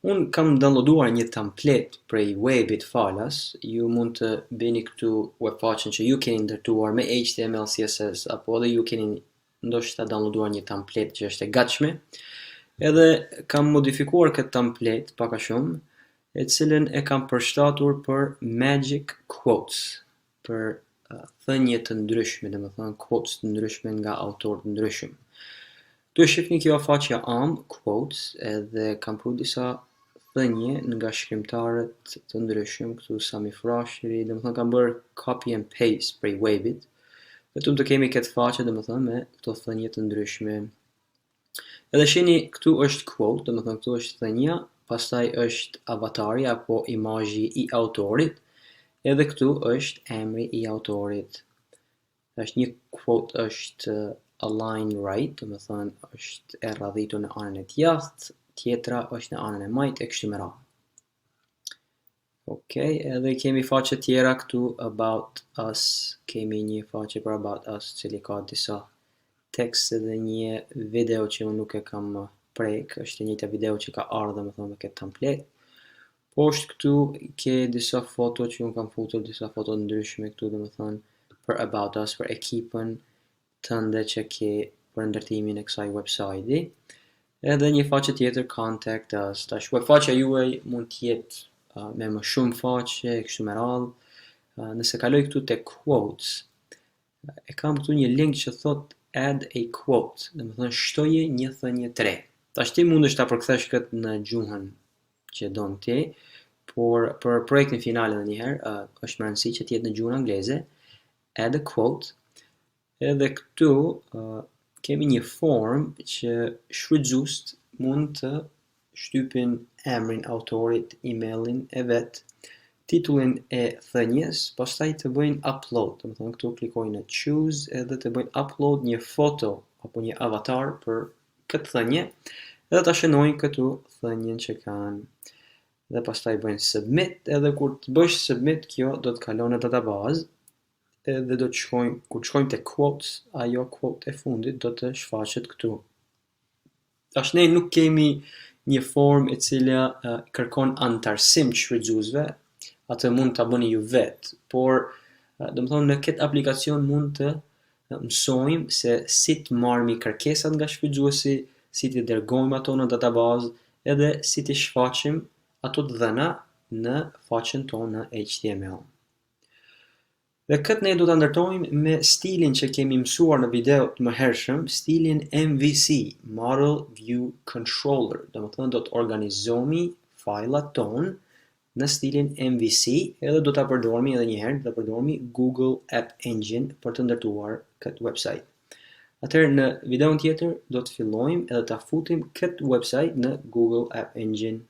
Unë kam downloaduar një template prej webit falas, ju mund të bini këtu webfaqen që ju keni ndërtuar me HTML, CSS, apo edhe ju keni ndoshta downloaduar një template që është e gatshme, edhe kam modifikuar këtë template pak a shumë, e cilën e kam përshtatur për magic quotes, për thënie të ndryshme, domethënë quotes të ndryshme nga autorë të ndryshëm. Tu e shihni kjo faqja am, quotes, edhe kam pru disa thënie nga shkrimtarët të ndryshëm, këtu Sami Frashëri, domethënë kam bërë copy and paste prej webit, vetëm të kemi këtë faqe domethënë me këto thënie të ndryshme. Edhe shihni këtu është quote, domethënë këtu është thënia, pastaj është avatari apo imazhi i autorit, edhe këtu është emri i autorit. Është një quote është align right, domethënë është e radhitur në anën e djathtë, tjetra është në anën e majtë e kështu me radhë. Okej, edhe kemi faqe tjera këtu about us, kemi një faqe për about us, cili ka disa tekst edhe një video që unë nuk e kam prek, është e njëjta video që ka ardhur domethënë me këtë template. Poshtë këtu ke disa foto që unë kam futur, disa foto ndryshme këtu domethënë për about us, për ekipën tënde që ke për ndërtimin e kësaj websajti. Edhe një faqe tjetër contact us. Tash webfaqja juaj mund të jetë me më shumë faqe e kështu me radhë. Nëse kaloj këtu te quotes, e kam këtu një link që thot add a quote, domethënë shtoje një thënie të re. Tash ti mundesh ta përkthesh këtë në gjuhën që don ti, por për projektin final edhe një herë është më rëndësi që të jetë në gjuhën angleze. Add a quote. Edhe këtu kemi një form që shfrytëzuest mund të shtypin emrin autorit, emailin e vet, titullin e thënies, pastaj të bëjnë upload, domethënë këtu klikojnë në choose edhe të bëjnë upload një foto apo një avatar për këtë thënie, edhe ta shënojnë këtu thënien që kanë. Dhe pastaj bëjnë submit, edhe kur të bësh submit, kjo do të kalon në databazë, edhe do të shkojmë, kur të shkojmë te quotes, ajo quote e fundit do të shfaqet këtu. Tash ne nuk kemi një formë e cila kërkon antarësim të shfrytëzuesve, atë mund ta bëni ju vet, por domethënë në këtë aplikacion mund të mësojmë se si të marrëmi kërkesat nga shfrytëzuesi, si të dërgojmë ato në databazë, edhe si të shfaqim ato të dhëna në faqen tonë në HTML. Dhe këtë ne do ta ndërtojmë me stilin që kemi mësuar në video të mëhershëm, stilin MVC, Model View Controller. Domethënë do të organizohemi fajlat tonë në stilin MVC, edhe do ta përdoremi edhe një herë, do ta përdoremi Google App Engine për të ndërtuar këtë website. Atëherë në videon tjetër do të fillojmë edhe ta futim këtë website në Google App Engine.